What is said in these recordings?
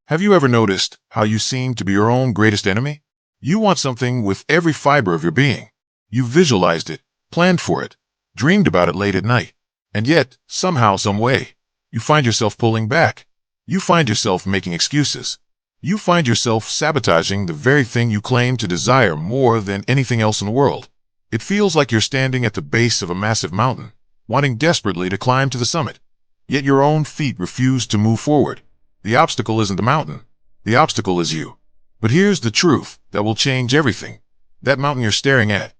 Have you ever noticed how you seem to be your own greatest enemy? You want something with every fiber of your being. You visualized it, planned for it, dreamed about it late at night. And yet, somehow, some way, you find yourself pulling back. You find yourself making excuses. You find yourself sabotaging the very thing you claim to desire more than anything else in the world. It feels like you're standing at the base of a massive mountain, wanting desperately to climb to the summit. Yet your own feet refuse to move forward. The obstacle isn't the mountain. The obstacle is you. But here's the truth that will change everything. That mountain you're staring at,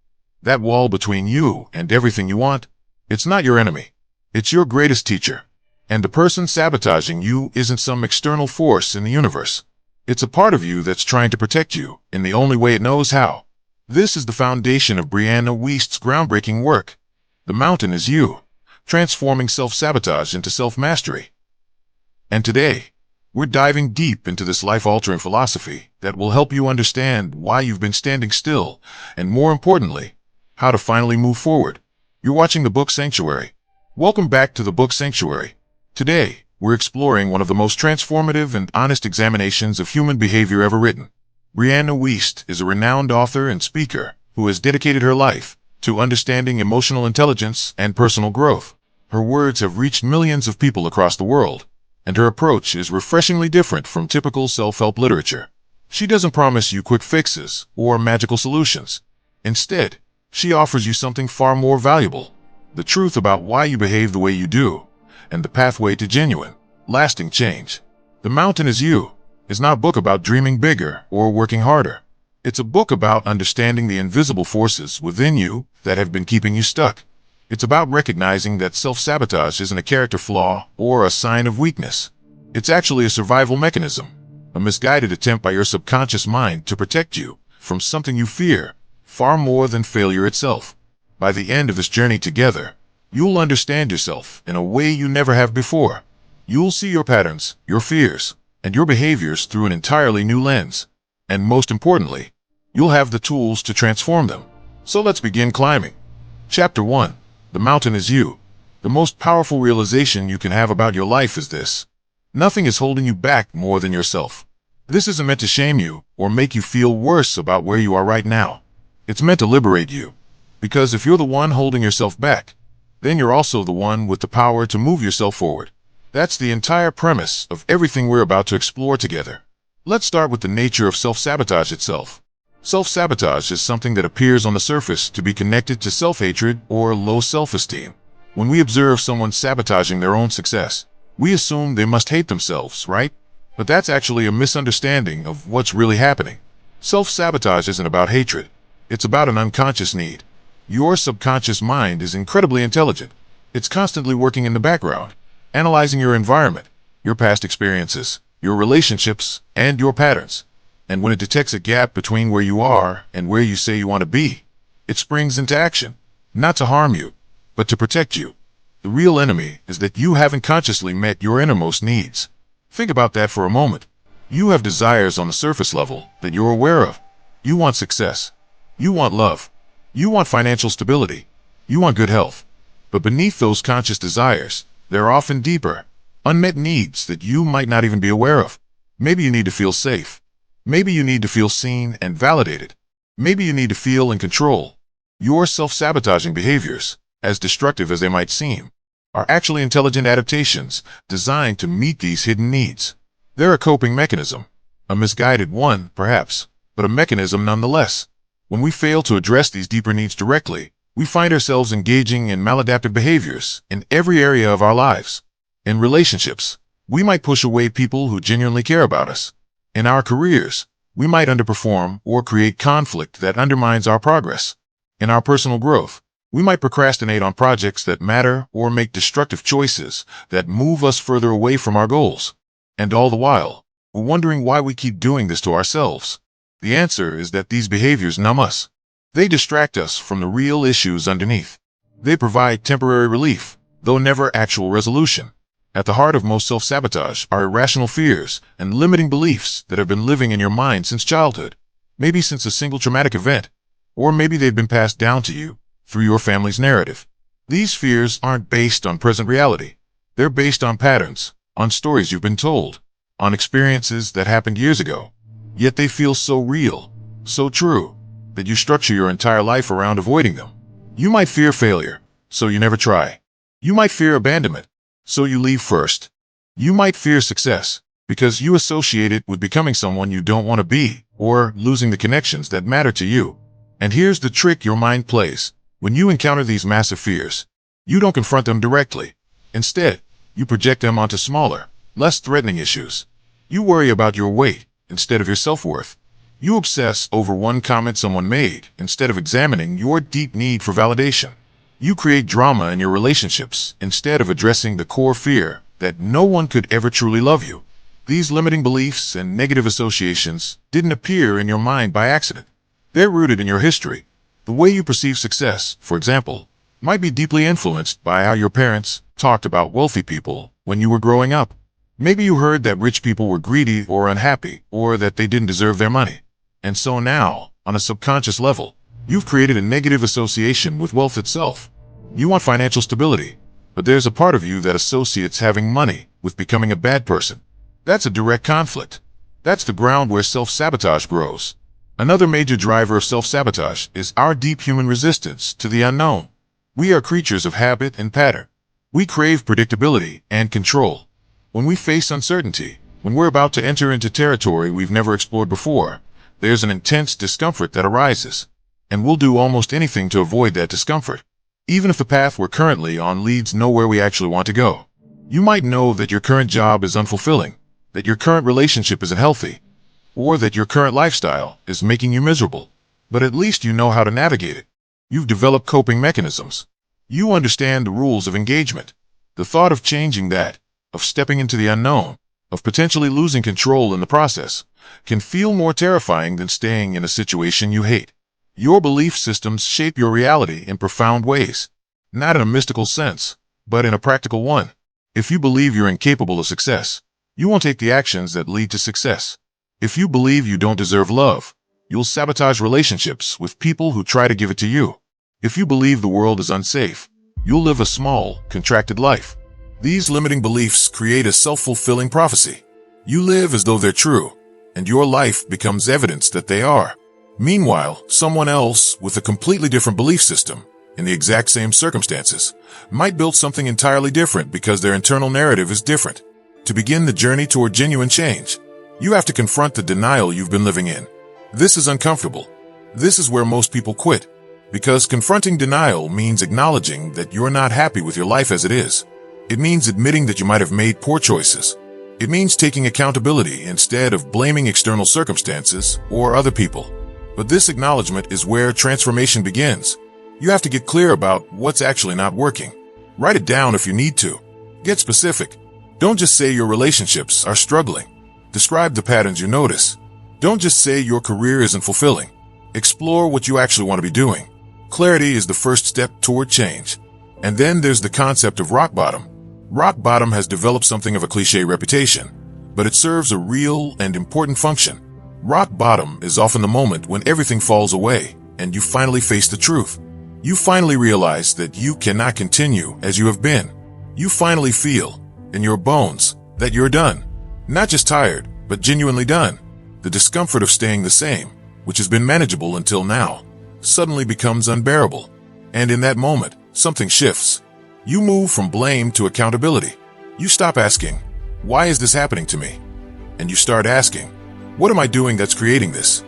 that wall between you and everything you want, it's not your enemy. It's your greatest teacher. And the person sabotaging you isn't some external force in the universe. It's a part of you that's trying to protect you in the only way it knows how. This is the foundation of Brianna Wiest's groundbreaking work. The mountain is you, transforming self-sabotage into self-mastery. And today, we're diving deep into this life-altering philosophy that will help you understand why you've been standing still, and more importantly, how to finally move forward. You're watching The Book Sanctuary. Welcome back to The Book Sanctuary. Today, we're exploring one of the most transformative and honest examinations of human behavior ever written. Brianna Wiest is a renowned author and speaker who has dedicated her life to understanding emotional intelligence and personal growth. Her words have reached millions of people across the world, and her approach is refreshingly different from typical self-help literature. She doesn't promise you quick fixes or magical solutions. Instead, she offers you something far more valuable: the truth about why you behave the way you do, and the pathway to genuine, lasting change. The Mountain is You is not a book about dreaming bigger or working harder. It's a book about understanding the invisible forces within you that have been keeping you stuck. It's about recognizing that self-sabotage isn't a character flaw or a sign of weakness. It's actually a survival mechanism, a misguided attempt by your subconscious mind to protect you from something you fear far more than failure itself. By the end of this journey together, you'll understand yourself in a way you never have before. You'll see your patterns, your fears, and your behaviors through an entirely new lens. And most importantly, you'll have the tools to transform them. So let's begin climbing. Chapter 1. The Mountain is You. The most powerful realization you can have about your life is this: nothing is holding you back more than yourself. This isn't meant to shame you or make you feel worse about where you are right now. It's meant to liberate you. Because if you're the one holding yourself back, then you're also the one with the power to move yourself forward. That's the entire premise of everything we're about to explore together. Let's start with the nature of self-sabotage itself. Self-sabotage is something that appears on the surface to be connected to self-hatred or low self-esteem. When we observe someone sabotaging their own success, we assume they must hate themselves, right? But that's actually a misunderstanding of what's really happening. Self-sabotage isn't about hatred. It's about an unconscious need. Your subconscious mind is incredibly intelligent. It's constantly working in the background, analyzing your environment, your past experiences, your relationships, and your patterns. And when it detects a gap between where you are and where you say you want to be, it springs into action, not to harm you, but to protect you. The real enemy is that you haven't consciously met your innermost needs. Think about that for a moment. You have desires on the surface level that you're aware of. You want success. You want love. You want financial stability. You want good health. But beneath those conscious desires, there are often deeper, unmet needs that you might not even be aware of. Maybe you need to feel safe. Maybe you need to feel seen and validated. Maybe you need to feel in control. Your self-sabotaging behaviors, as destructive as they might seem, are actually intelligent adaptations designed to meet these hidden needs. They're a coping mechanism, a misguided one, perhaps, but a mechanism nonetheless. When we fail to address these deeper needs directly, we find ourselves engaging in maladaptive behaviors in every area of our lives. In relationships, we might push away people who genuinely care about us. In our careers, we might underperform or create conflict that undermines our progress. In our personal growth, we might procrastinate on projects that matter or make destructive choices that move us further away from our goals. And all the while, we're wondering why we keep doing this to ourselves. The answer is that these behaviors numb us. They distract us from the real issues underneath. They provide temporary relief, though never actual resolution. At the heart of most self-sabotage are irrational fears and limiting beliefs that have been living in your mind since childhood, maybe since a single traumatic event, or maybe they've been passed down to you through your family's narrative. These fears aren't based on present reality. They're based on patterns, on stories you've been told, on experiences that happened years ago. Yet they feel so real, so true, that you structure your entire life around avoiding them. You might fear failure, so you never try. You might fear abandonment, so you leave first. You might fear success, because you associate it with becoming someone you don't want to be, or losing the connections that matter to you. And here's the trick your mind plays. When you encounter these massive fears, you don't confront them directly. Instead, you project them onto smaller, less threatening issues. You worry about your weight instead of your self-worth. You obsess over one comment someone made instead of examining your deep need for validation. You create drama in your relationships instead of addressing the core fear that no one could ever truly love you. These limiting beliefs and negative associations didn't appear in your mind by accident. They're rooted in your history. The way you perceive success, for example, might be deeply influenced by how your parents talked about wealthy people when you were growing up. Maybe you heard that rich people were greedy or unhappy, or that they didn't deserve their money. And so now, on a subconscious level, you've created a negative association with wealth itself. You want financial stability, but there's a part of you that associates having money with becoming a bad person. That's a direct conflict. That's the ground where self-sabotage grows. Another major driver of self-sabotage is our deep human resistance to the unknown. We are creatures of habit and pattern. We crave predictability and control. When we face uncertainty, when we're about to enter into territory we've never explored before, there's an intense discomfort that arises, and we'll do almost anything to avoid that discomfort, even if the path we're currently on leads nowhere we actually want to go. You might know that your current job is unfulfilling, that your current relationship isn't healthy, or that your current lifestyle is making you miserable, but at least you know how to navigate it. You've developed coping mechanisms. You understand the rules of engagement. The thought of changing that, of stepping into the unknown, of potentially losing control in the process, can feel more terrifying than staying in a situation you hate. Your belief systems shape your reality in profound ways, not in a mystical sense, but in a practical one. If you believe you're incapable of success, you won't take the actions that lead to success. If you believe you don't deserve love, you'll sabotage relationships with people who try to give it to you. If you believe the world is unsafe, you'll live a small, contracted life. These limiting beliefs create a self-fulfilling prophecy. You live as though they're true, and your life becomes evidence that they are. Meanwhile, someone else with a completely different belief system, in the exact same circumstances, might build something entirely different because their internal narrative is different. To begin the journey toward genuine change, you have to confront the denial you've been living in. This is uncomfortable. This is where most people quit, because confronting denial means acknowledging that you're not happy with your life as it is. It means admitting that you might have made poor choices. It means taking accountability instead of blaming external circumstances or other people. But this acknowledgement is where transformation begins. You have to get clear about what's actually not working. Write it down if you need to. Get specific. Don't just say your relationships are struggling. Describe the patterns you notice. Don't just say your career isn't fulfilling. Explore what you actually want to be doing. Clarity is the first step toward change. And then there's the concept of rock bottom. Rock bottom has developed something of a cliché reputation, but it serves a real and important function. Rock bottom is often the moment when everything falls away and you finally face the truth. You finally realize that you cannot continue as you have been. You finally feel, in your bones, that you're done. Not just tired, but genuinely done. The discomfort of staying the same, which has been manageable until now, suddenly becomes unbearable. And in that moment, something shifts. You move from blame to accountability. You stop asking, "Why is this happening to me?" And you start asking, "What am I doing that's creating this?"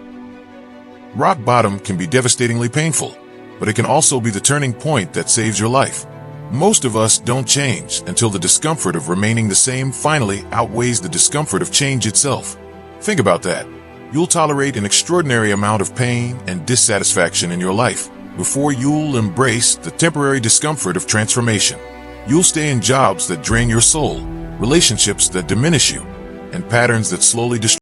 Rock bottom can be devastatingly painful, but it can also be the turning point that saves your life. Most of us don't change until the discomfort of remaining the same finally outweighs the discomfort of change itself. Think about that. You'll tolerate an extraordinary amount of pain and dissatisfaction in your life before you'll embrace the temporary discomfort of transformation. You'll stay in jobs that drain your soul, relationships that diminish you, and patterns that slowly destroy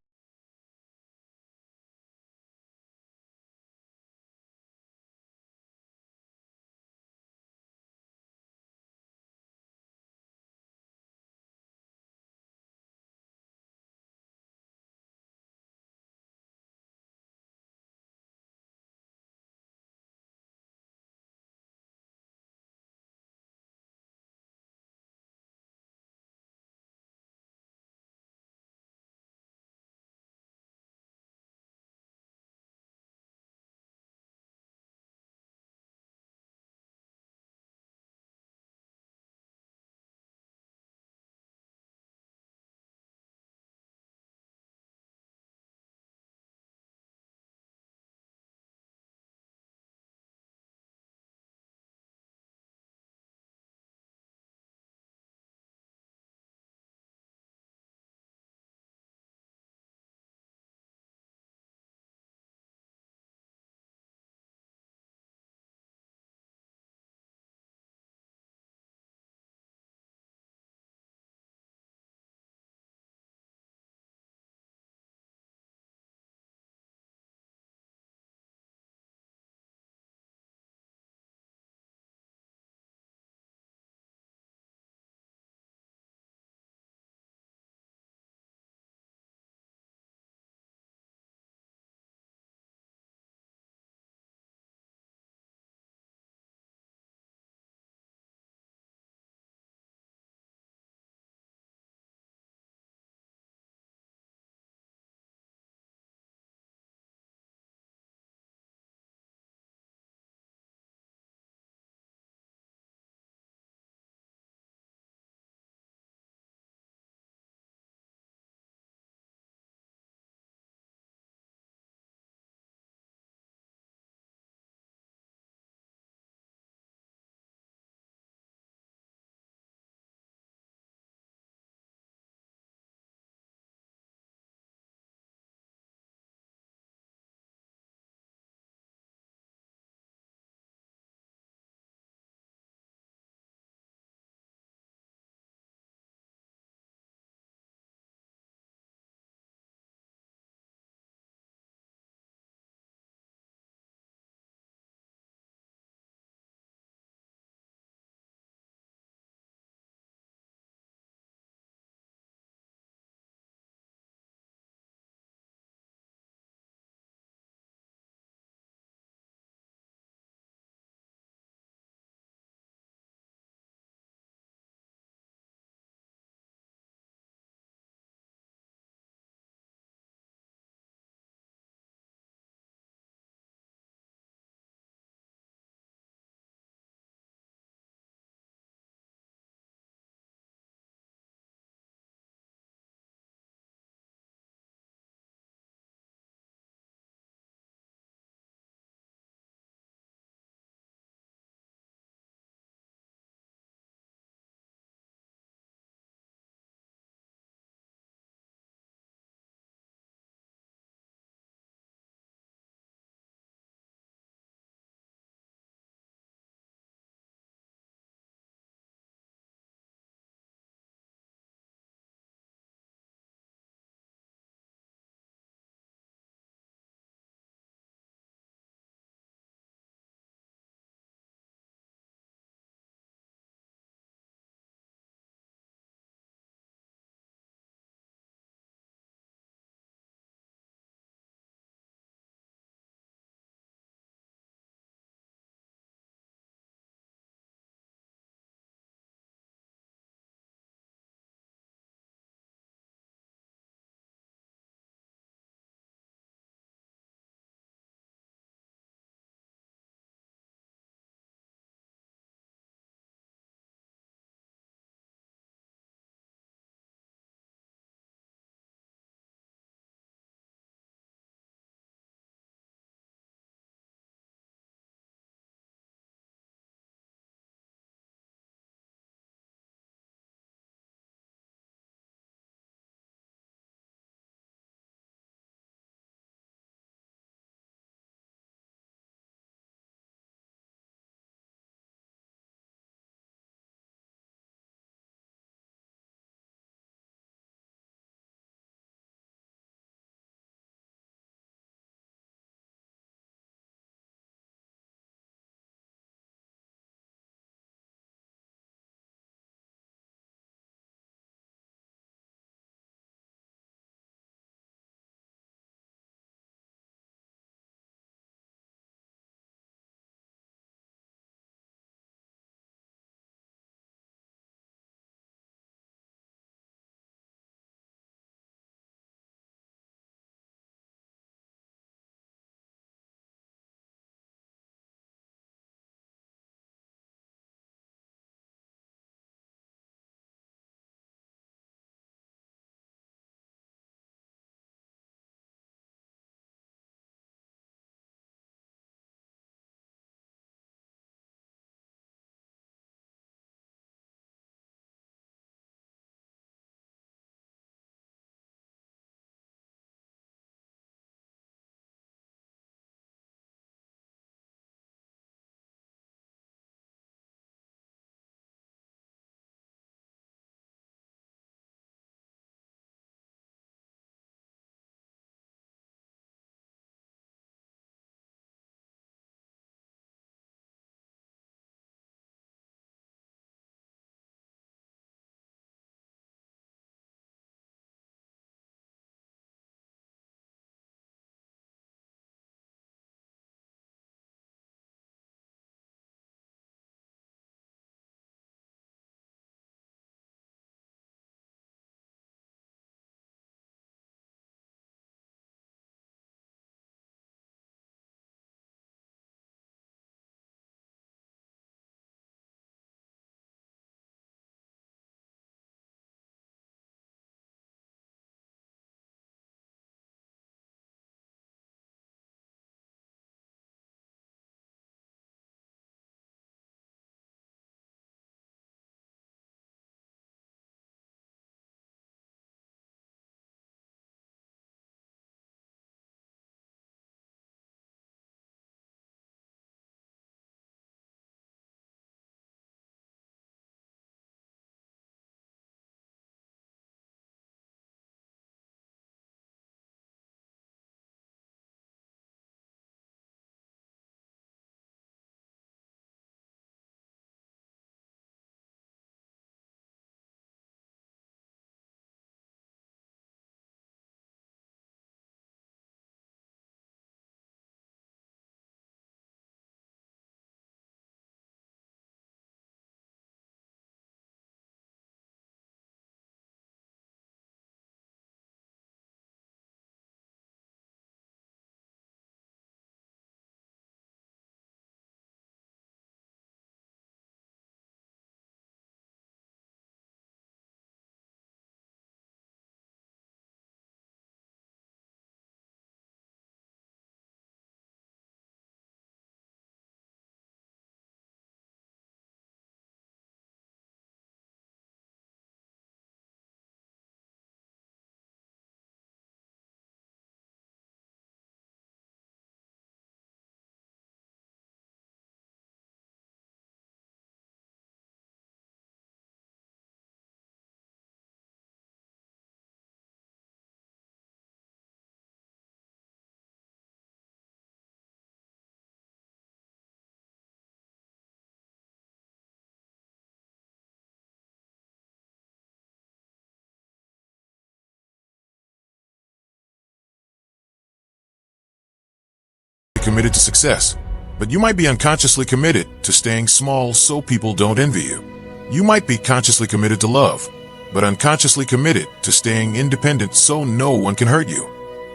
committed to success, but you might be unconsciously committed to staying small so people don't envy you. You might be consciously committed to love, but unconsciously committed to staying independent so no one can hurt you.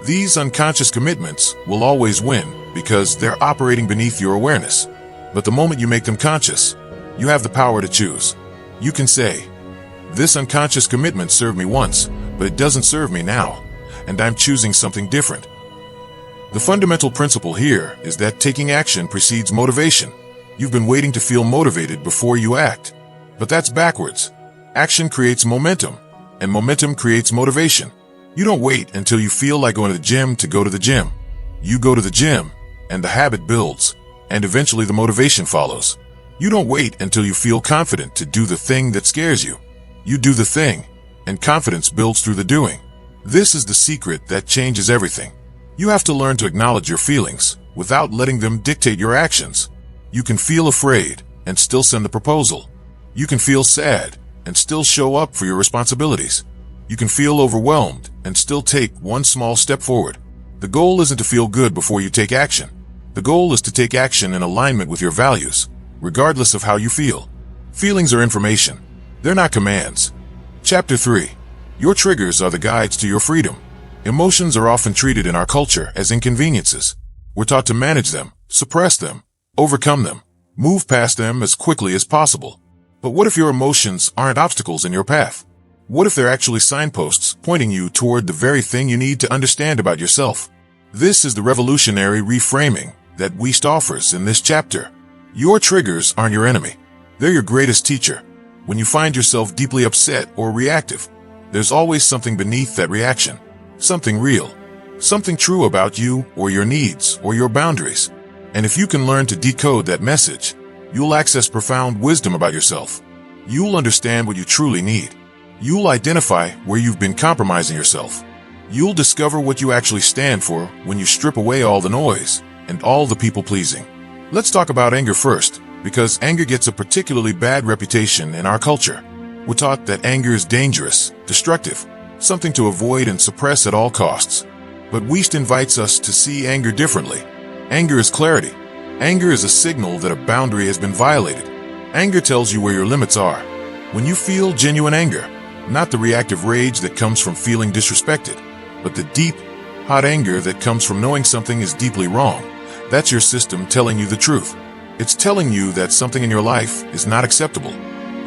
These unconscious commitments will always win because they're operating beneath your awareness. But the moment you make them conscious, you have the power to choose. You can say, "This unconscious commitment served me once, but it doesn't serve me now, and I'm choosing something different." The fundamental principle here is that taking action precedes motivation. You've been waiting to feel motivated before you act. But that's backwards. Action creates momentum, and momentum creates motivation. You don't wait until you feel like going to the gym to go to the gym. You go to the gym, and the habit builds, and eventually the motivation follows. You don't wait until you feel confident to do the thing that scares you. You do the thing, and confidence builds through the doing. This is the secret that changes everything. You have to learn to acknowledge your feelings without letting them dictate your actions. You can feel afraid and still send the proposal. You can feel sad and still show up for your responsibilities. You can feel overwhelmed and still take one small step forward. The goal isn't to feel good before you take action. The goal is to take action in alignment with your values, regardless of how you feel. Feelings are information. They're not commands. Chapter 3. Your triggers are the guides to your freedom. Emotions are often treated in our culture as inconveniences. We're taught to manage them, suppress them, overcome them, move past them as quickly as possible. But what if your emotions aren't obstacles in your path? What if they're actually signposts pointing you toward the very thing you need to understand about yourself? This is the revolutionary reframing that Wiest offers in this chapter. Your triggers aren't your enemy. They're your greatest teacher. When you find yourself deeply upset or reactive, there's always something beneath that reaction. Something real. Something true about you or your needs or your boundaries. And if you can learn to decode that message, you'll access profound wisdom about yourself. You'll understand what you truly need. You'll identify where you've been compromising yourself. You'll discover what you actually stand for when you strip away all the noise and all the people-pleasing. Let's talk about anger first, because anger gets a particularly bad reputation in our culture. We're taught that anger is dangerous, destructive, something to avoid and suppress at all costs. But Wiest invites us to see anger differently. Anger is clarity. Anger is a signal that a boundary has been violated. Anger tells you where your limits are. When you feel genuine anger, not the reactive rage that comes from feeling disrespected, but the deep, hot anger that comes from knowing something is deeply wrong, that's your system telling you the truth. It's telling you that something in your life is not acceptable.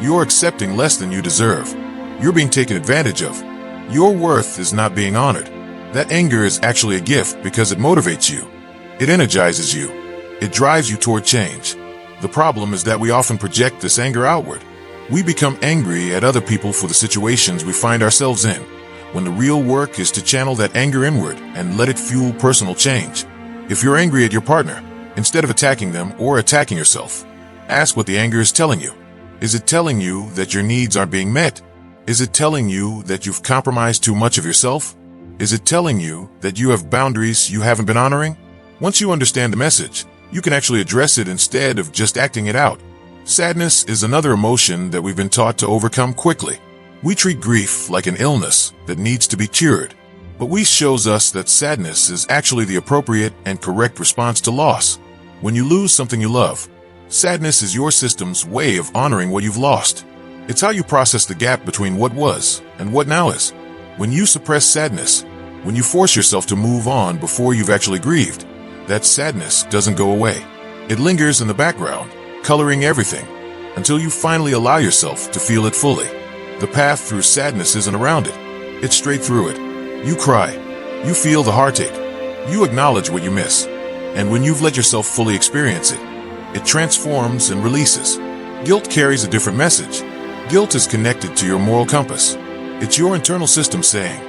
You're accepting less than you deserve. You're being taken advantage of. Your worth is not being honored. That anger is actually a gift because it motivates you. It energizes you. It drives you toward change. The problem is that we often project this anger outward. We become angry at other people for the situations we find ourselves in, when the real work is to channel that anger inward and let it fuel personal change. If you're angry at your partner, instead of attacking them or attacking yourself, ask what the anger is telling you. Is it telling you that your needs aren't being met? Is it telling you that you've compromised too much of yourself? Is it telling you that you have boundaries you haven't been honoring? Once you understand the message, you can actually address it instead of just acting it out. Sadness is another emotion that we've been taught to overcome quickly. We treat grief like an illness that needs to be cured. But Wiest shows us that sadness is actually the appropriate and correct response to loss. When you lose something you love, sadness is your system's way of honoring what you've lost. It's how you process the gap between what was and what now is. When you suppress sadness, when you force yourself to move on before you've actually grieved, that sadness doesn't go away. It lingers in the background, coloring everything, until you finally allow yourself to feel it fully. The path through sadness isn't around it. It's straight through it. You cry. You feel the heartache. You acknowledge what you miss. And when you've let yourself fully experience it, it transforms and releases. Guilt carries a different message. Guilt is connected to your moral compass. It's your internal system saying,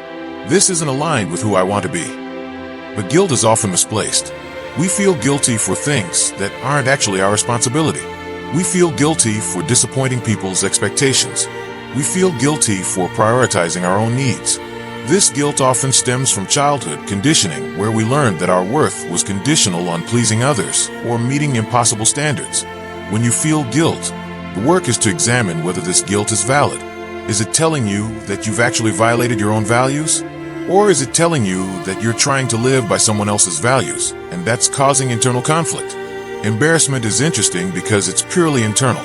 "This isn't aligned with who I want to be." But guilt is often misplaced. We feel guilty for things that aren't actually our responsibility. We feel guilty for disappointing people's expectations. We feel guilty for prioritizing our own needs. This guilt often stems from childhood conditioning, where we learned that our worth was conditional on pleasing others or meeting impossible standards. When you feel guilt, the work is to examine whether this guilt is valid. Is it telling you that you've actually violated your own values? Or is it telling you that you're trying to live by someone else's values, and that's causing internal conflict? Embarrassment is interesting because it's purely internal.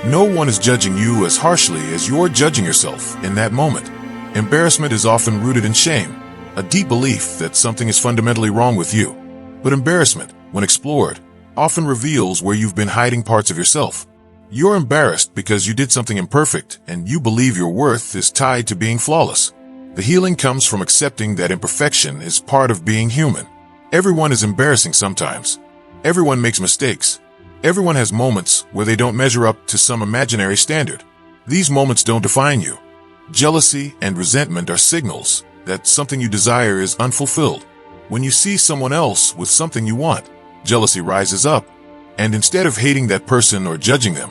No one is judging you as harshly as you're judging yourself in that moment. Embarrassment is often rooted in shame, a deep belief that something is fundamentally wrong with you. But embarrassment, when explored, often reveals where you've been hiding parts of yourself. You're embarrassed because you did something imperfect and you believe your worth is tied to being flawless. The healing comes from accepting that imperfection is part of being human. Everyone is embarrassing sometimes. Everyone makes mistakes. Everyone has moments where they don't measure up to some imaginary standard. These moments don't define you. Jealousy and resentment are signals that something you desire is unfulfilled. When you see someone else with something you want, jealousy rises up. And instead of hating that person or judging them,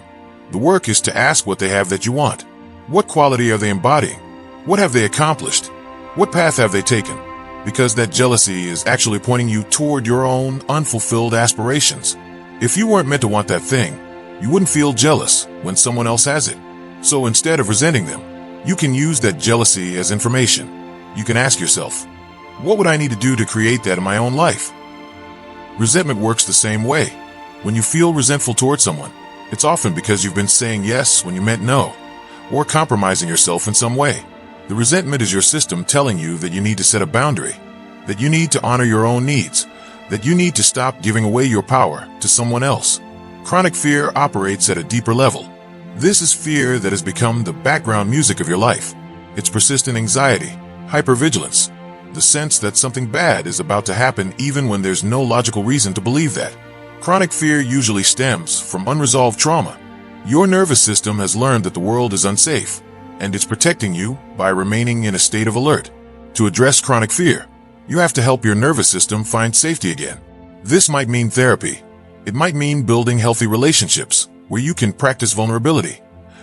the work is to ask what they have that you want. What quality are they embodying? What have they accomplished? What path have they taken? Because that jealousy is actually pointing you toward your own unfulfilled aspirations. If you weren't meant to want that thing, you wouldn't feel jealous when someone else has it. So instead of resenting them, you can use that jealousy as information. You can ask yourself, what would I need to do to create that in my own life? Resentment works the same way. When you feel resentful toward someone, it's often because you've been saying yes when you meant no, or compromising yourself in some way. The resentment is your system telling you that you need to set a boundary, that you need to honor your own needs, that you need to stop giving away your power to someone else. Chronic fear operates at a deeper level. This is fear that has become the background music of your life. It's persistent anxiety, hypervigilance, the sense that something bad is about to happen even when there's no logical reason to believe that. Chronic fear usually stems from unresolved trauma. Your nervous system has learned that the world is unsafe, and it's protecting you by remaining in a state of alert. To address chronic fear, you have to help your nervous system find safety again. This might mean therapy. It might mean building healthy relationships where you can practice vulnerability.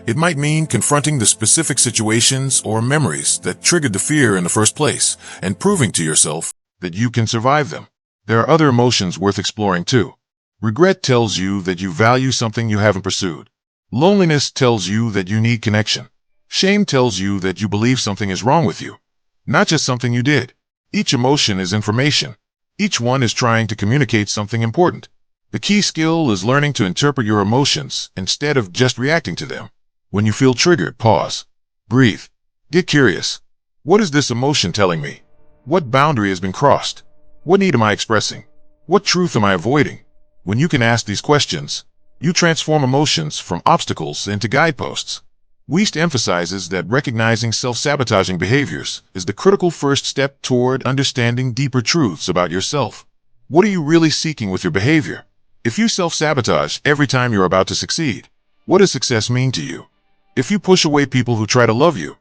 It might mean confronting the specific situations or memories that triggered the fear in the first place and proving to yourself that you can survive them. There are other emotions worth exploring too. Regret tells you that you value something you haven't pursued. Loneliness tells you that you need connection. Shame tells you that you believe something is wrong with you, not just something you did. Each emotion is information. Each one is trying to communicate something important. The key skill is learning to interpret your emotions instead of just reacting to them. When you feel triggered, pause. Breathe. Get curious. What is this emotion telling me? What boundary has been crossed? What need am I expressing? What truth am I avoiding? When you can ask these questions, you transform emotions from obstacles into guideposts. Wiest emphasizes that recognizing self-sabotaging behaviors is the critical first step toward understanding deeper truths about yourself. What are you really seeking with your behavior? If you self-sabotage every time you're about to succeed, what does success mean to you? If you push away people who try to love you,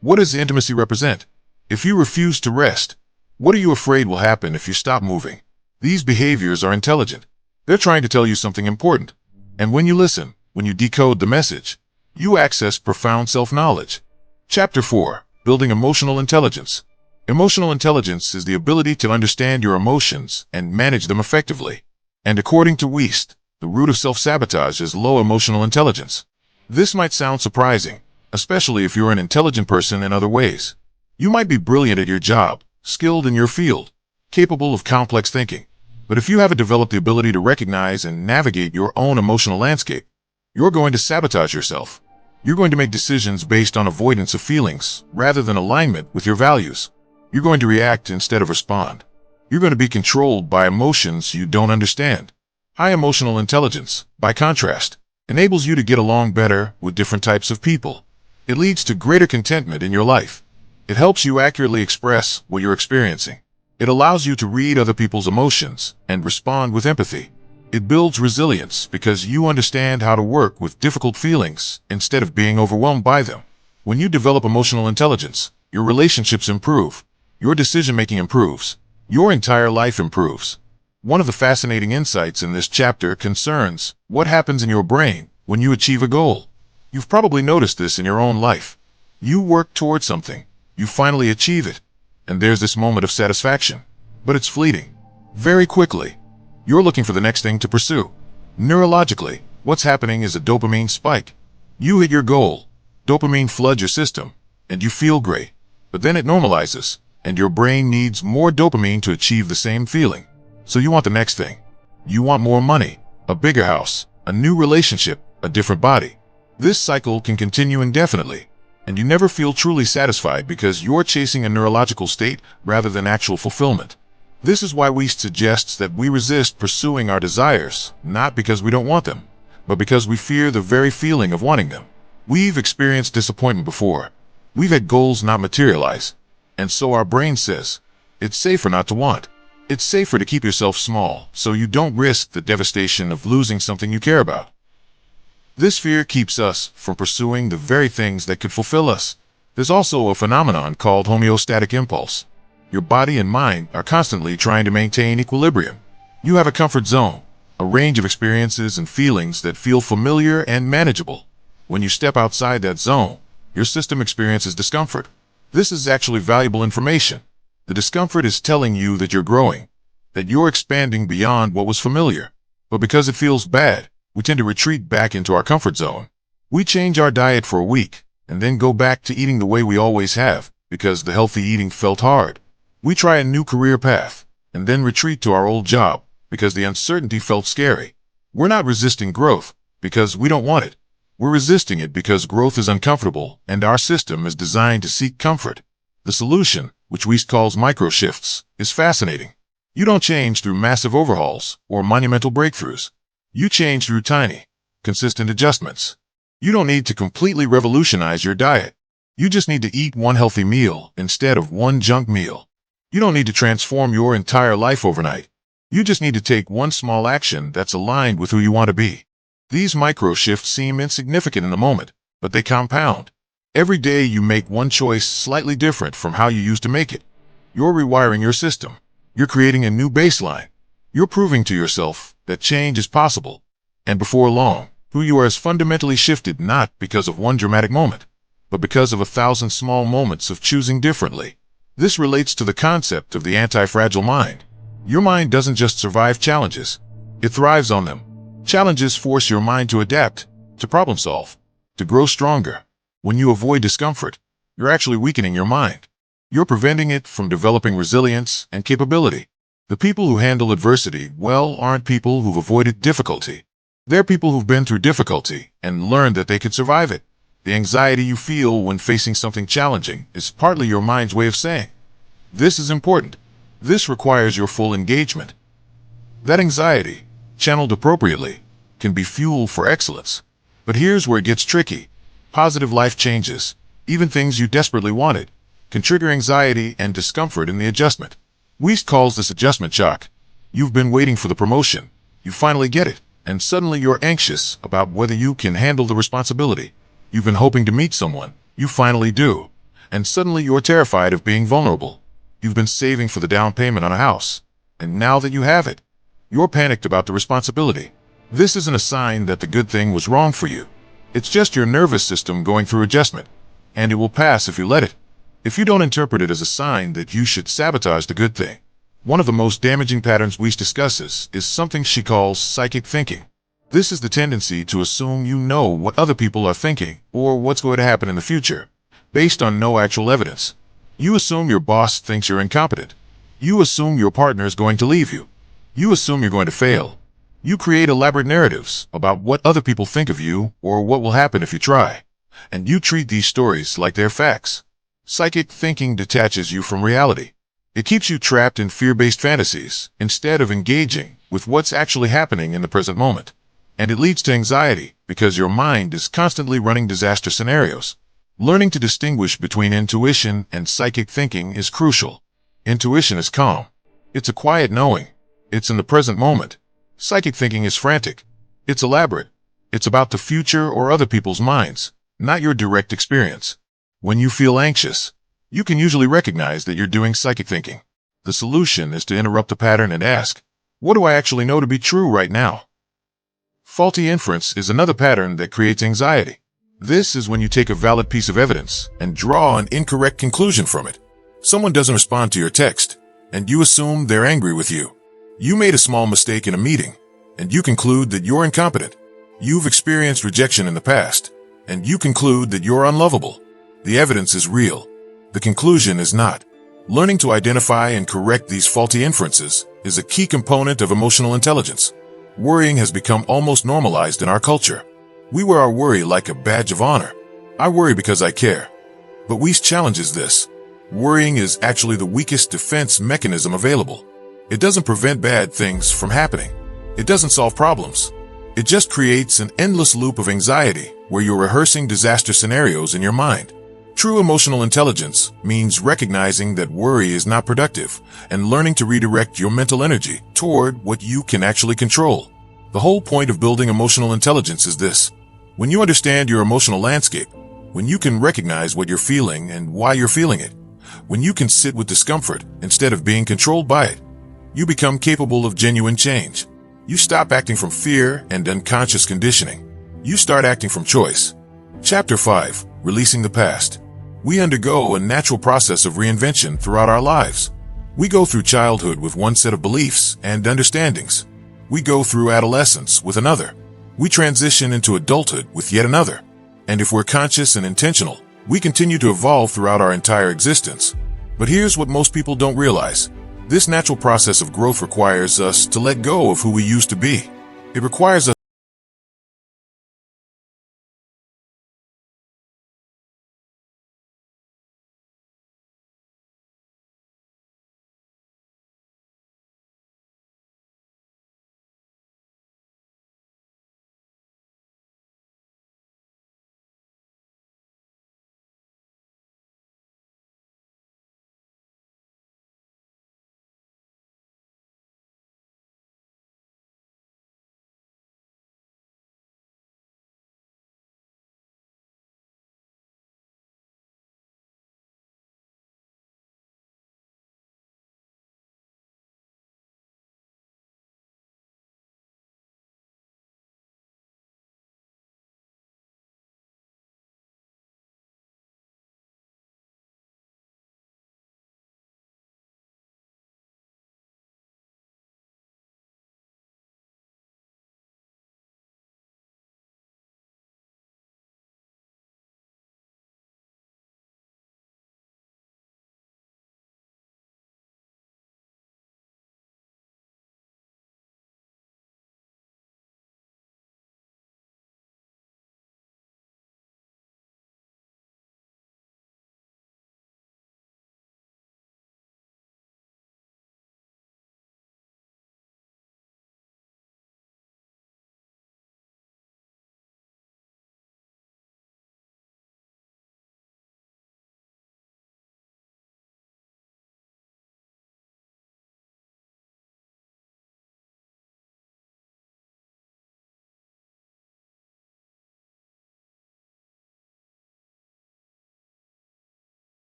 what does intimacy represent? If you refuse to rest, what are you afraid will happen if you stop moving? These behaviors are intelligent. They're trying to tell you something important. And when you listen, when you decode the message, you access profound self-knowledge. Chapter 4. Building Emotional Intelligence. Emotional intelligence is the ability to understand your emotions and manage them effectively. And according to Wiest, the root of self-sabotage is low emotional intelligence. This might sound surprising, especially if you're an intelligent person in other ways. You might be brilliant at your job, skilled in your field, capable of complex thinking. But if you haven't developed the ability to recognize and navigate your own emotional landscape, you're going to sabotage yourself. You're going to make decisions based on avoidance of feelings rather than alignment with your values. You're going to react instead of respond. You're going to be controlled by emotions you don't understand. High emotional intelligence, by contrast, enables you to get along better with different types of people. It leads to greater contentment in your life. It helps you accurately express what you're experiencing. It allows you to read other people's emotions and respond with empathy. It builds resilience because you understand how to work with difficult feelings instead of being overwhelmed by them. When you develop emotional intelligence, your relationships improve, your decision-making improves, your entire life improves. One of the fascinating insights in this chapter concerns what happens in your brain when you achieve a goal. You've probably noticed this in your own life. You work towards something, you finally achieve it, and there's this moment of satisfaction. But it's fleeting. Very quickly, you're looking for the next thing to pursue. Neurologically, what's happening is a dopamine spike. You hit your goal, dopamine floods your system, and you feel great. But then it normalizes, and your brain needs more dopamine to achieve the same feeling. So you want the next thing. You want more money, a bigger house, a new relationship, a different body. This cycle can continue indefinitely, and you never feel truly satisfied because you're chasing a neurological state rather than actual fulfillment. This is why Wiest suggests that we resist pursuing our desires, not because we don't want them, but because we fear the very feeling of wanting them. We've experienced disappointment before. We've had goals not materialize, and so our brain says, it's safer not to want. It's safer to keep yourself small so you don't risk the devastation of losing something you care about. This fear keeps us from pursuing the very things that could fulfill us. There's also a phenomenon called homeostatic impulse. Your body and mind are constantly trying to maintain equilibrium. You have a comfort zone, a range of experiences and feelings that feel familiar and manageable. When you step outside that zone, your system experiences discomfort. This is actually valuable information. The discomfort is telling you that you're growing, that you're expanding beyond what was familiar. But because it feels bad, we tend to retreat back into our comfort zone. We change our diet for a week, and then go back to eating the way we always have, because the healthy eating felt hard. We try a new career path, and then retreat to our old job, because the uncertainty felt scary. We're not resisting growth, because we don't want it. We're resisting it because growth is uncomfortable, and our system is designed to seek comfort. The solution, which Wiest calls micro-shifts, is fascinating. You don't change through massive overhauls or monumental breakthroughs. You change through tiny, consistent adjustments. You don't need to completely revolutionize your diet. You just need to eat one healthy meal instead of one junk meal. You don't need to transform your entire life overnight. You just need to take one small action that's aligned with who you want to be. These micro-shifts seem insignificant in the moment, but they compound. Every day you make one choice slightly different from how you used to make it. You're rewiring your system. You're creating a new baseline. You're proving to yourself that change is possible. And before long, who you are has fundamentally shifted not because of one dramatic moment, but because of 1,000 small moments of choosing differently. This relates to the concept of the anti-fragile mind. Your mind doesn't just survive challenges. It thrives on them. Challenges force your mind to adapt, to problem solve, to grow stronger. When you avoid discomfort, you're actually weakening your mind. You're preventing it from developing resilience and capability. The people who handle adversity well aren't people who've avoided difficulty. They're people who've been through difficulty and learned that they could survive it. The anxiety you feel when facing something challenging is partly your mind's way of saying, this is important. This requires your full engagement. That anxiety, channeled appropriately, can be fuel for excellence. But here's where it gets tricky. Positive life changes, even things you desperately wanted, can trigger anxiety and discomfort in the adjustment. Wiest calls this adjustment shock. You've been waiting for the promotion. You finally get it, and suddenly you're anxious about whether you can handle the responsibility. You've been hoping to meet someone. You finally do. And suddenly you're terrified of being vulnerable. You've been saving for the down payment on a house. And now that you have it, you're panicked about the responsibility. This isn't a sign that the good thing was wrong for you. It's just your nervous system going through adjustment. And it will pass if you let it. If you don't interpret it as a sign that you should sabotage the good thing. One of the most damaging patterns Wiest discusses is something she calls psychic thinking. This is the tendency to assume you know what other people are thinking or what's going to happen in the future, based on no actual evidence. You assume your boss thinks you're incompetent. You assume your partner is going to leave you. You assume you're going to fail. You create elaborate narratives about what other people think of you or what will happen if you try. And you treat these stories like they're facts. Psychic thinking detaches you from reality. It keeps you trapped in fear-based fantasies instead of engaging with what's actually happening in the present moment. And it leads to anxiety because your mind is constantly running disaster scenarios. Learning to distinguish between intuition and psychic thinking is crucial. Intuition is calm. It's a quiet knowing. It's in the present moment. Psychic thinking is frantic. It's elaborate. It's about the future or other people's minds, not your direct experience. When you feel anxious, you can usually recognize that you're doing psychic thinking. The solution is to interrupt the pattern and ask, what do I actually know to be true right now? Faulty inference is another pattern that creates anxiety. This is when you take a valid piece of evidence and draw an incorrect conclusion from it. Someone doesn't respond to your text, and you assume they're angry with you. You made a small mistake in a meeting, and you conclude that you're incompetent. You've experienced rejection in the past, and you conclude that you're unlovable. The evidence is real. The conclusion is not. Learning to identify and correct these faulty inferences is a key component of emotional intelligence. Worrying has become almost normalized in our culture. We wear our worry like a badge of honor. I worry because I care. But Wiest challenges this. Worrying is actually the weakest defense mechanism available. It doesn't prevent bad things from happening. It doesn't solve problems. It just creates an endless loop of anxiety where you're rehearsing disaster scenarios in your mind. True emotional intelligence means recognizing that worry is not productive and learning to redirect your mental energy toward what you can actually control. The whole point of building emotional intelligence is this. When you understand your emotional landscape, when you can recognize what you're feeling and why you're feeling it, when you can sit with discomfort instead of being controlled by it, you become capable of genuine change. You stop acting from fear and unconscious conditioning. You start acting from choice. Chapter 5. Releasing the Past. We undergo a natural process of reinvention throughout our lives. We go through childhood with one set of beliefs and understandings. We go through adolescence with another. We transition into adulthood with yet another. And if we're conscious and intentional, we continue to evolve throughout our entire existence. But here's what most people don't realize. This natural process of growth requires us to let go of who we used to be. It requires us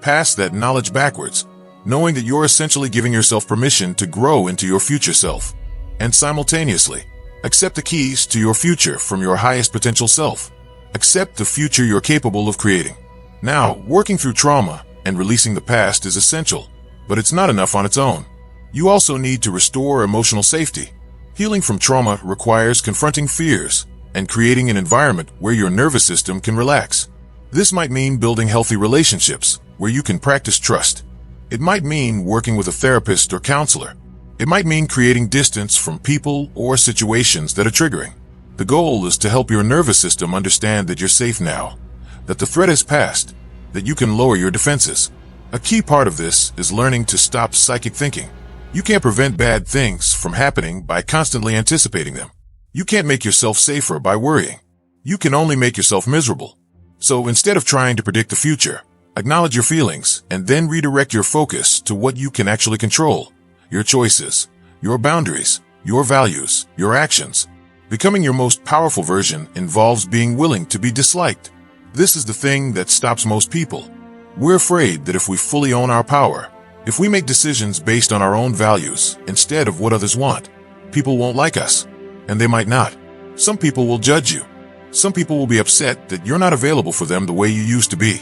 pass that knowledge backwards, knowing that you're essentially giving yourself permission to grow into your future self. And simultaneously, accept the keys to your future from your highest potential self. Accept the future you're capable of creating. Now, working through trauma and releasing the past is essential, but it's not enough on its own. You also need to restore emotional safety. Healing from trauma requires confronting fears and creating an environment where your nervous system can relax. This might mean building healthy relationships where you can practice trust. It might mean working with a therapist or counselor. It might mean creating distance from people or situations that are triggering. The goal is to help your nervous system understand that you're safe now, that the threat has passed, that you can lower your defenses. A key part of this is learning to stop psychic thinking. You can't prevent bad things from happening by constantly anticipating them. You can't make yourself safer by worrying. You can only make yourself miserable. So instead of trying to predict the future, acknowledge your feelings and then redirect your focus to what you can actually control. Your choices, your boundaries, your values, your actions. Becoming your most powerful version involves being willing to be disliked. This is the thing that stops most people. We're afraid that if we fully own our power, if we make decisions based on our own values instead of what others want, people won't like us. And they might not. Some people will judge you. Some people will be upset that you're not available for them the way you used to be.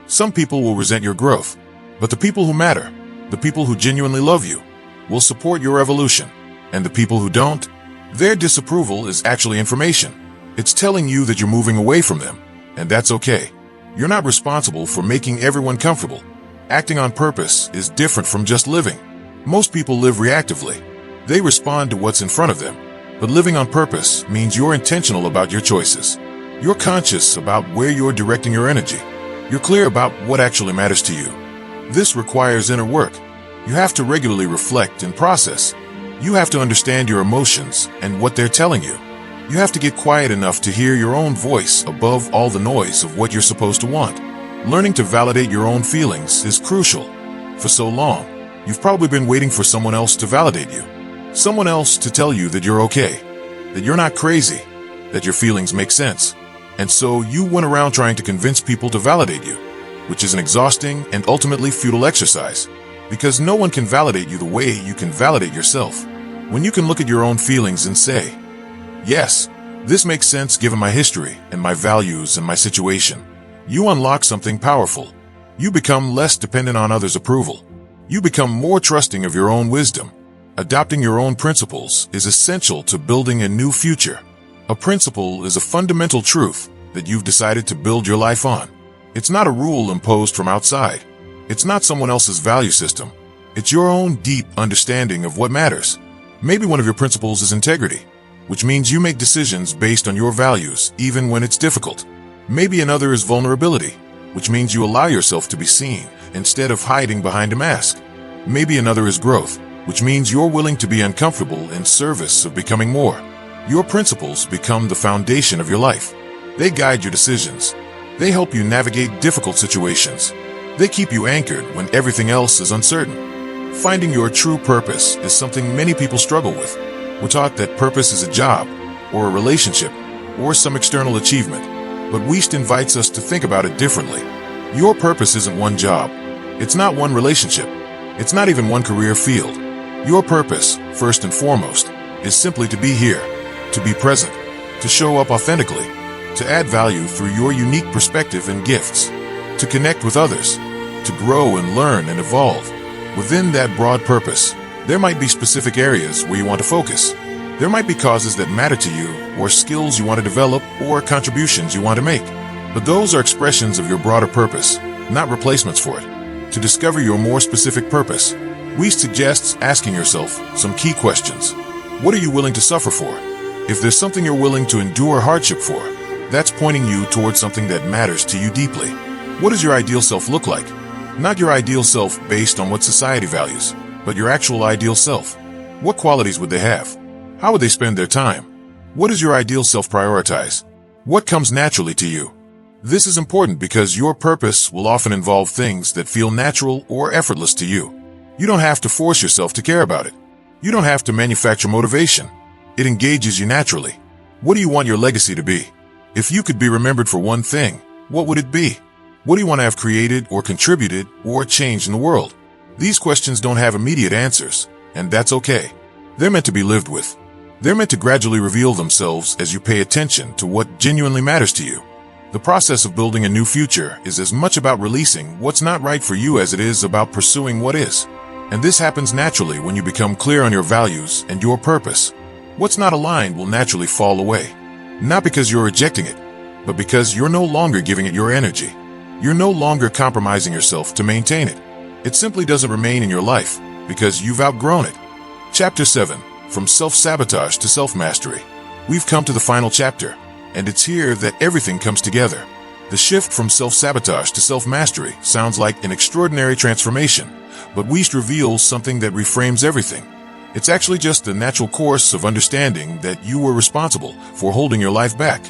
Some people will resent your growth. But the people who matter, the people who genuinely love you, will support your evolution. And the people who don't, their disapproval is actually information. It's telling you that you're moving away from them. And that's okay. You're not responsible for making everyone comfortable. Acting on purpose is different from just living. Most people live reactively. They respond to what's in front of them. But living on purpose means you're intentional about your choices. You're conscious about where you're directing your energy. You're clear about what actually matters to you. This requires inner work. You have to regularly reflect and process. You have to understand your emotions and what they're telling you. You have to get quiet enough to hear your own voice above all the noise of what you're supposed to want. Learning to validate your own feelings is crucial. For so long, you've probably been waiting for someone else to validate you. Someone else to tell you that you're okay, that you're not crazy, that your feelings make sense. And so you went around trying to convince people to validate you, which is an exhausting and ultimately futile exercise, because no one can validate you the way you can validate yourself. When you can look at your own feelings and say, yes, this makes sense given my history and my values and my situation, you unlock something powerful. You become less dependent on others' approval. You become more trusting of your own wisdom. Adopting your own principles is essential to building a new future. A principle is a fundamental truth that you've decided to build your life on. It's not a rule imposed from outside. It's not someone else's value system. It's your own deep understanding of what matters. Maybe one of your principles is integrity, which means you make decisions based on your values even when it's difficult. Maybe another is vulnerability, which means you allow yourself to be seen instead of hiding behind a mask. Maybe another is growth, which means you're willing to be uncomfortable in service of becoming more. Your principles become the foundation of your life. They guide your decisions. They help you navigate difficult situations. They keep you anchored when everything else is uncertain. Finding your true purpose is something many people struggle with. We're taught that purpose is a job, or a relationship, or some external achievement. But Wiest invites us to think about it differently. Your purpose isn't one job. It's not one relationship. It's not even one career field. Your purpose, first and foremost, is simply to be here, to be present, to show up authentically, to add value through your unique perspective and gifts, to connect with others, to grow and learn and evolve. Within that broad purpose, there might be specific areas where you want to focus. There might be causes that matter to you, or skills you want to develop, or contributions you want to make. But those are expressions of your broader purpose, not replacements for it. To discover your more specific purpose, Wiest suggests asking yourself some key questions. What are you willing to suffer for? If there's something you're willing to endure hardship for, that's pointing you towards something that matters to you deeply. What does your ideal self look like? Not your ideal self based on what society values, but your actual ideal self. What qualities would they have? How would they spend their time? What does your ideal self prioritize? What comes naturally to you? This is important because your purpose will often involve things that feel natural or effortless to you. You don't have to force yourself to care about it. You don't have to manufacture motivation. It engages you naturally. What do you want your legacy to be? If you could be remembered for one thing, what would it be? What do you want to have created or contributed or changed in the world? These questions don't have immediate answers, and that's okay. They're meant to be lived with. They're meant to gradually reveal themselves as you pay attention to what genuinely matters to you. The process of building a new future is as much about releasing what's not right for you as it is about pursuing what is. And this happens naturally when you become clear on your values and your purpose. What's not aligned will naturally fall away. Not because you're rejecting it, but because you're no longer giving it your energy. You're no longer compromising yourself to maintain it. It simply doesn't remain in your life because you've outgrown it. Chapter 7. From Self-Sabotage to Self-Mastery. We've come to the final chapter, and it's here that everything comes together. The shift from self-sabotage to self-mastery sounds like an extraordinary transformation, but Wiest reveals something that reframes everything. It's actually just the natural course of understanding that you were responsible for holding your life back,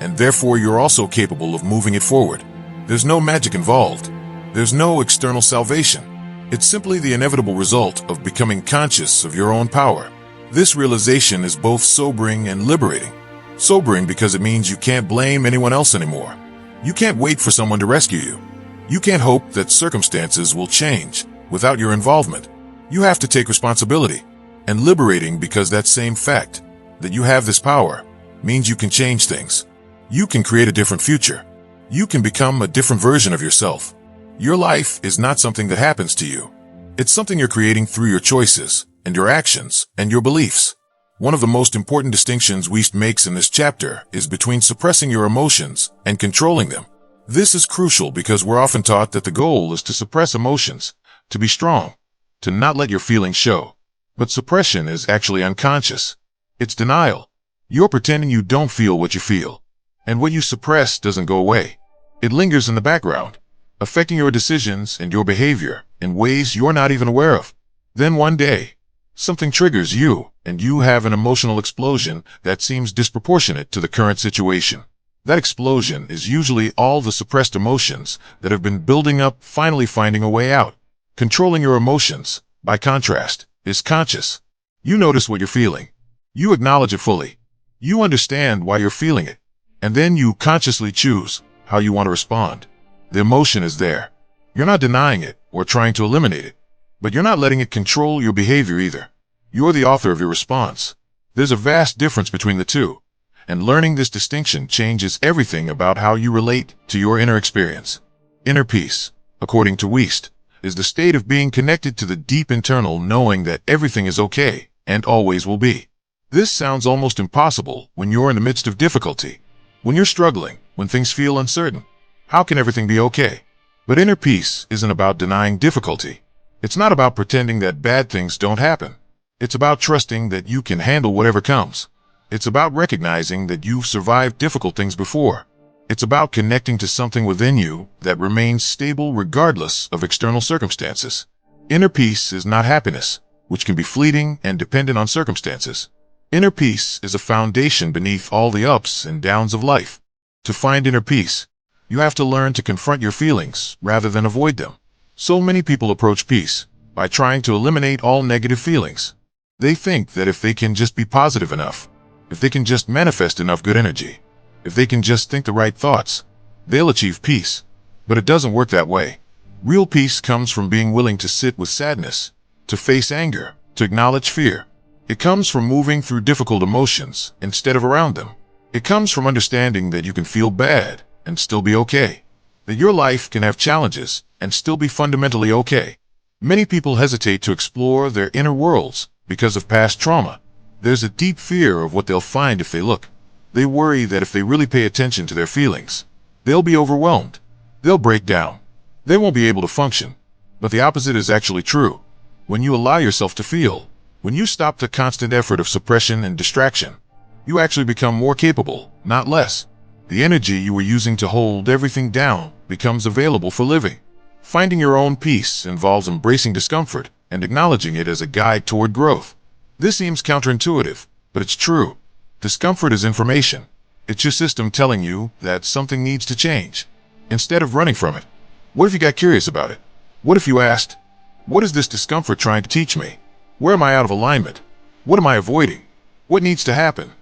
and therefore you're also capable of moving it forward. There's no magic involved. There's no external salvation. It's simply the inevitable result of becoming conscious of your own power. This realization is both sobering and liberating. Sobering because it means you can't blame anyone else anymore. You can't wait for someone to rescue you. You can't hope that circumstances will change without your involvement. You have to take responsibility. And liberating because that same fact, that you have this power, means you can change things. You can create a different future. You can become a different version of yourself. Your life is not something that happens to you. It's something you're creating through your choices and your actions and your beliefs. One of the most important distinctions Wiest makes in this chapter is between suppressing your emotions and controlling them. This is crucial because we're often taught that the goal is to suppress emotions, to be strong, to not let your feelings show. But suppression is actually unconscious. It's denial. You're pretending you don't feel what you feel. And what you suppress doesn't go away. It lingers in the background, affecting your decisions and your behavior in ways you're not even aware of. Then one day, something triggers you, and you have an emotional explosion that seems disproportionate to the current situation. That explosion is usually all the suppressed emotions that have been building up finally finding a way out. Controlling your emotions, by contrast, is conscious. You notice what you're feeling. You acknowledge it fully. You understand why you're feeling it. And then you consciously choose how you want to respond. The emotion is there. You're not denying it or trying to eliminate it. But you're not letting it control your behavior either. You're the author of your response. There's a vast difference between the two. And learning this distinction changes everything about how you relate to your inner experience. Inner peace, according to Wiest, is the state of being connected to the deep internal knowing that everything is okay and always will be. This sounds almost impossible when you're in the midst of difficulty. When you're struggling, when things feel uncertain. How can everything be okay? But inner peace isn't about denying difficulty. It's not about pretending that bad things don't happen. It's about trusting that you can handle whatever comes. It's about recognizing that you've survived difficult things before. It's about connecting to something within you that remains stable regardless of external circumstances. Inner peace is not happiness, which can be fleeting and dependent on circumstances. Inner peace is a foundation beneath all the ups and downs of life. To find inner peace, you have to learn to confront your feelings rather than avoid them. So many people approach peace by trying to eliminate all negative feelings. They think that if they can just be positive enough, if they can just manifest enough good energy, if they can just think the right thoughts, they'll achieve peace. But it doesn't work that way. Real peace comes from being willing to sit with sadness, to face anger, to acknowledge fear. It comes from moving through difficult emotions instead of around them. It comes from understanding that you can feel bad and still be okay. That your life can have challenges and still be fundamentally okay. Many people hesitate to explore their inner worlds because of past trauma. There's a deep fear of what they'll find if they look. They worry that if they really pay attention to their feelings, they'll be overwhelmed. They'll break down. They won't be able to function. But the opposite is actually true. When you allow yourself to feel, when you stop the constant effort of suppression and distraction, you actually become more capable, not less. The energy you were using to hold everything down becomes available for living. Finding your own peace involves embracing discomfort and acknowledging it as a guide toward growth. This seems counterintuitive, but it's true. Discomfort is information. It's your system telling you that something needs to change, instead of running from it. What if you got curious about it? What if you asked, what is this discomfort trying to teach me? Where am I out of alignment? What am I avoiding? What needs to happen?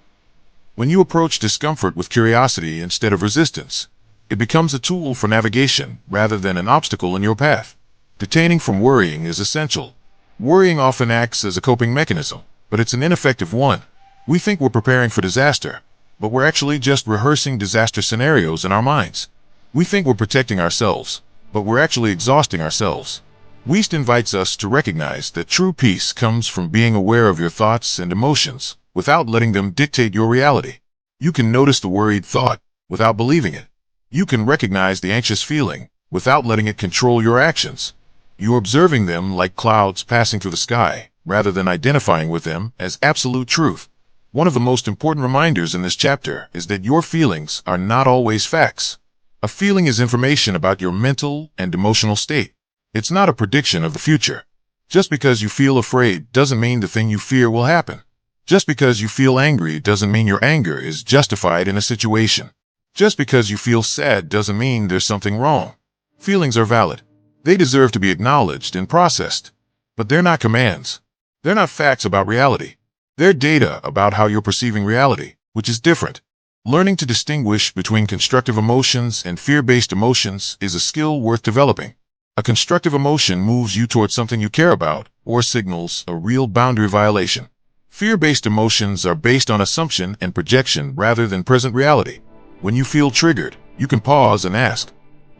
When you approach discomfort with curiosity instead of resistance, It becomes a tool for navigation rather than an obstacle in your path. Detaining from worrying is essential. Worrying often acts as a coping mechanism, but it's an ineffective one. We think we're preparing for disaster, but we're actually just rehearsing disaster scenarios in our minds. We think we're protecting ourselves, but we're actually exhausting ourselves. Wiest invites us to recognize that true peace comes from being aware of your thoughts and emotions without letting them dictate your reality. You can notice the worried thought without believing it. You can recognize the anxious feeling without letting it control your actions. You're observing them like clouds passing through the sky, rather than identifying with them as absolute truth. One of the most important reminders in this chapter is that your feelings are not always facts. A feeling is information about your mental and emotional state. It's not a prediction of the future. Just because you feel afraid doesn't mean the thing you fear will happen. Just because you feel angry doesn't mean your anger is justified in a situation. Just because you feel sad doesn't mean there's something wrong. Feelings are valid. They deserve to be acknowledged and processed. But they're not commands. They're not facts about reality. They're data about how you're perceiving reality, which is different. Learning to distinguish between constructive emotions and fear-based emotions is a skill worth developing. A constructive emotion moves you towards something you care about or signals a real boundary violation. Fear-based emotions are based on assumption and projection rather than present reality. When you feel triggered, you can pause and ask,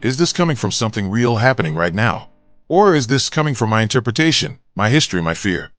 is this coming from something real happening right now? Or is this coming from my interpretation, my history, my fear?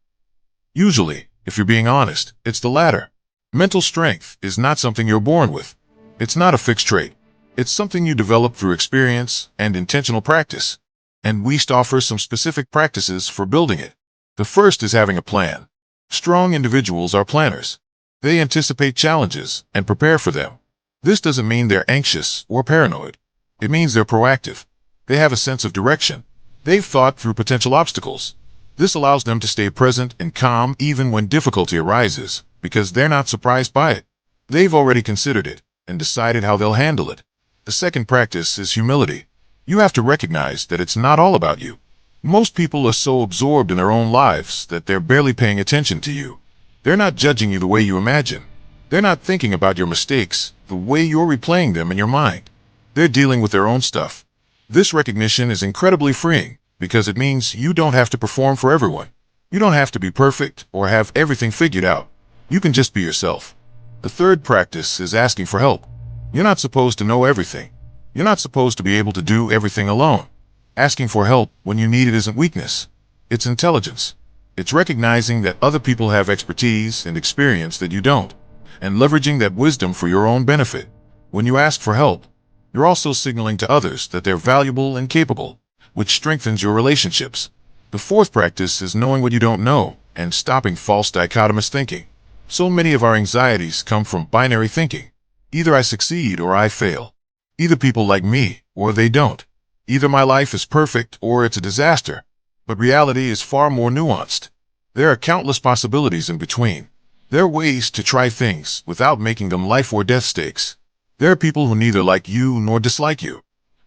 Usually, if you're being honest, it's the latter. Mental strength is not something you're born with. It's not a fixed trait. It's something you develop through experience and intentional practice. And Wiest offers some specific practices for building it. The first is having a plan. Strong individuals are planners. They anticipate challenges and prepare for them. This doesn't mean they're anxious or paranoid. It means they're proactive. They have a sense of direction. They've thought through potential obstacles. This allows them to stay present and calm even when difficulty arises, because they're not surprised by it. They've already considered it and decided how they'll handle it. The second practice is humility. You have to recognize that it's not all about you. Most people are so absorbed in their own lives that they're barely paying attention to you. They're not judging you the way you imagine. They're not thinking about your mistakes the way you're replaying them in your mind. They're dealing with their own stuff. This recognition is incredibly freeing because it means you don't have to perform for everyone. You don't have to be perfect or have everything figured out. You can just be yourself. The third practice is asking for help. You're not supposed to know everything. You're not supposed to be able to do everything alone. Asking for help when you need it isn't weakness. It's intelligence. It's recognizing that other people have expertise and experience that you don't, and leveraging that wisdom for your own benefit. When you ask for help, you're also signaling to others that they're valuable and capable, which strengthens your relationships. The fourth practice is knowing what you don't know and stopping false dichotomous thinking. So many of our anxieties come from binary thinking. Either I succeed or I fail. Either people like me or they don't. Either my life is perfect or it's a disaster. But reality is far more nuanced. There are countless possibilities in between. There are ways to try things without making them life or death stakes. There are people who neither like you nor dislike you.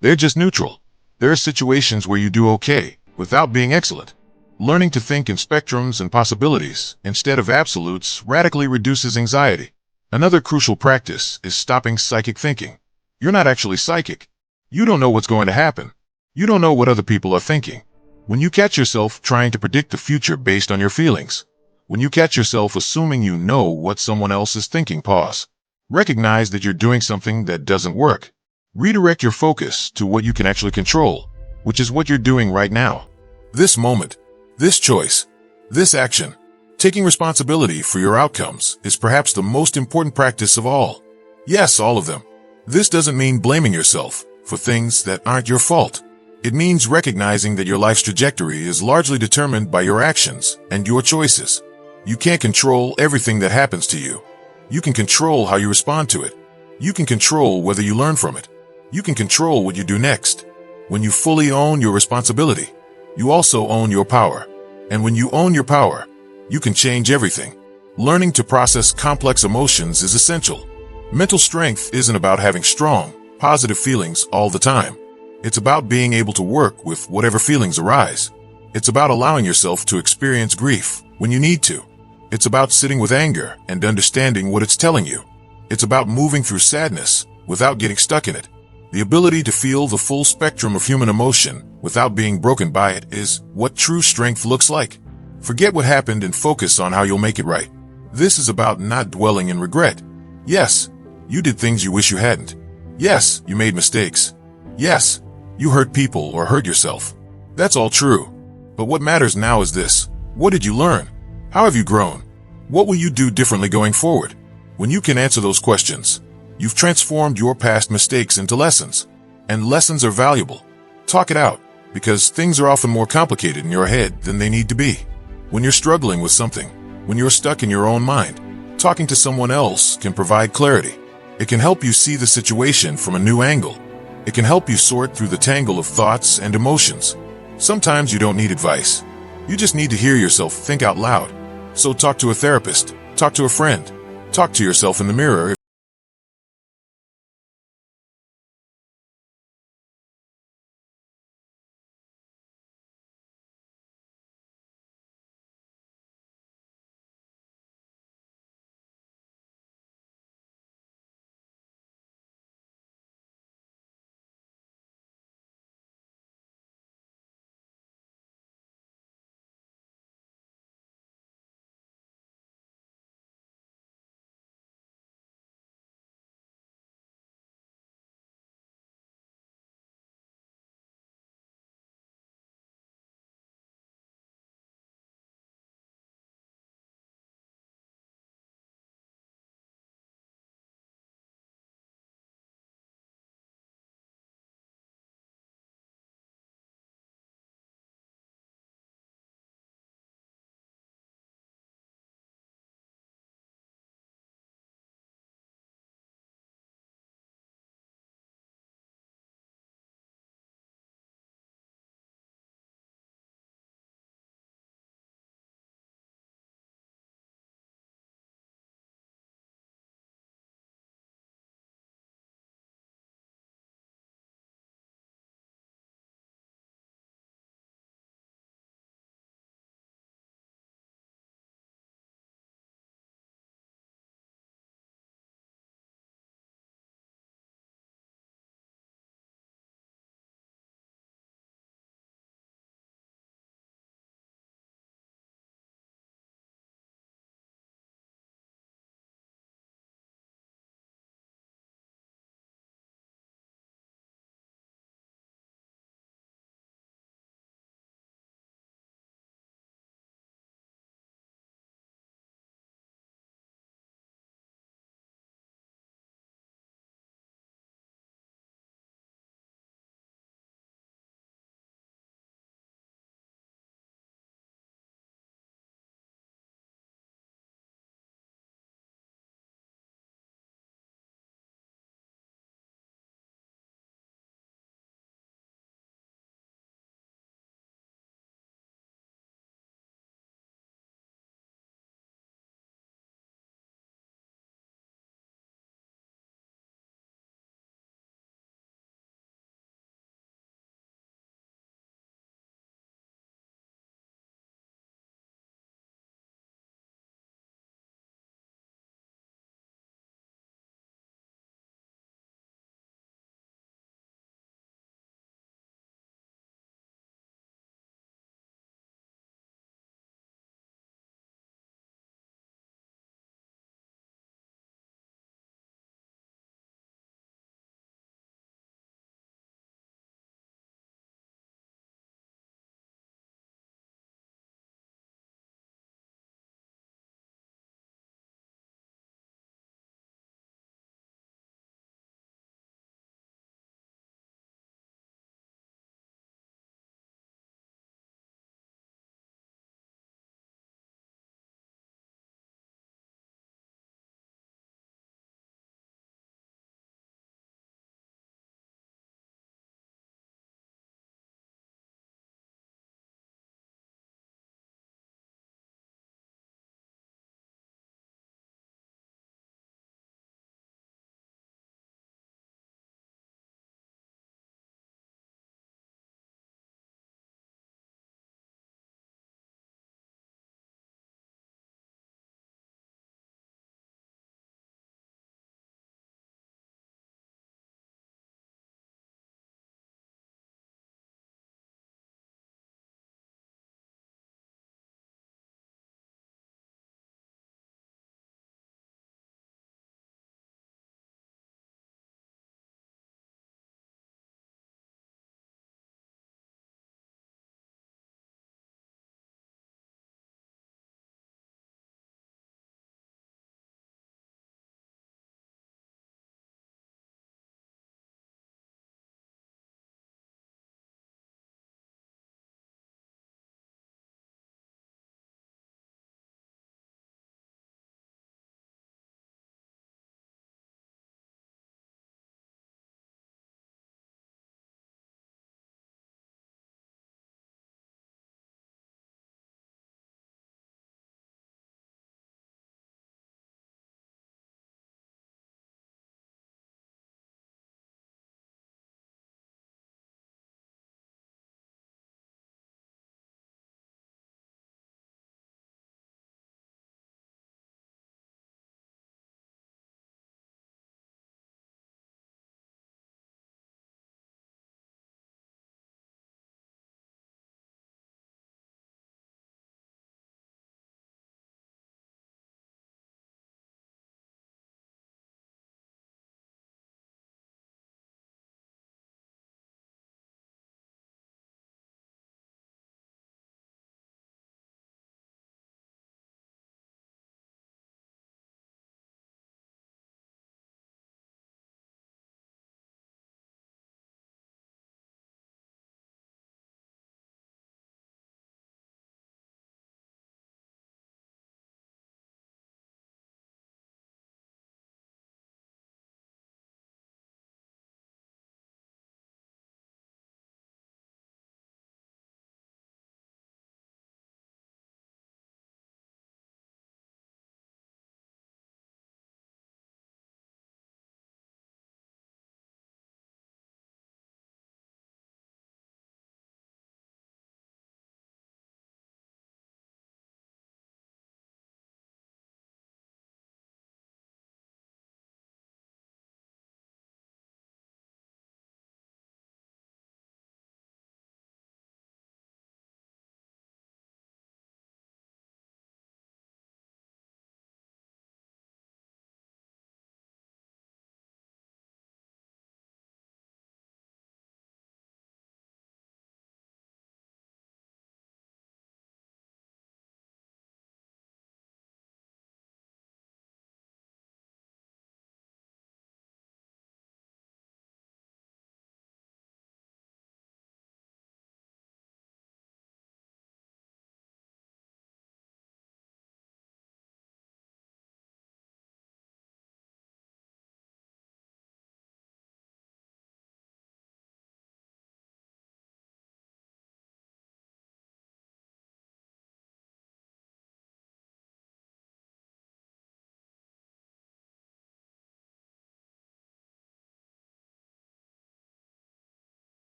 They're just neutral. There are situations where you do okay without being excellent. Learning to think in spectrums and possibilities instead of absolutes radically reduces anxiety. Another crucial practice is stopping psychic thinking. You're not actually psychic. You don't know what's going to happen. You don't know what other people are thinking. When you catch yourself trying to predict the future based on your feelings, when you catch yourself assuming you know what someone else is thinking, pause. Recognize that you're doing something that doesn't work. Redirect your focus to what you can actually control, which is what you're doing right now. This moment, this choice, this action. Taking responsibility for your outcomes is perhaps the most important practice of all. Yes, all of them. This doesn't mean blaming yourself for things that aren't your fault. It means recognizing that your life's trajectory is largely determined by your actions and your choices. You can't control everything that happens to you. You can control how you respond to it. You can control whether you learn from it. You can control what you do next. When you fully own your responsibility, you also own your power. And when you own your power, you can change everything. Learning to process complex emotions is essential. Mental strength isn't about having strong, positive feelings all the time. It's about being able to work with whatever feelings arise. It's about allowing yourself to experience grief when you need to. It's about sitting with anger and understanding what it's telling you. It's about moving through sadness without getting stuck in it. The ability to feel the full spectrum of human emotion without being broken by it is what true strength looks like. Forget what happened and focus on how you'll make it right. This is about not dwelling in regret. Yes, you did things you wish you hadn't. Yes, you made mistakes. Yes, you hurt people or hurt yourself. That's all true. But what matters now is this. What did you learn? How have you grown? What will you do differently going forward? When you can answer those questions, you've transformed your past mistakes into lessons. And lessons are valuable. Talk it out, because things are often more complicated in your head than they need to be. When you're struggling with something, when you're stuck in your own mind, talking to someone else can provide clarity. It can help you see the situation from a new angle. It can help you sort through the tangle of thoughts and emotions. Sometimes you don't need advice. You just need to hear yourself think out loud. So talk to a therapist, talk to a friend, talk to yourself in the mirror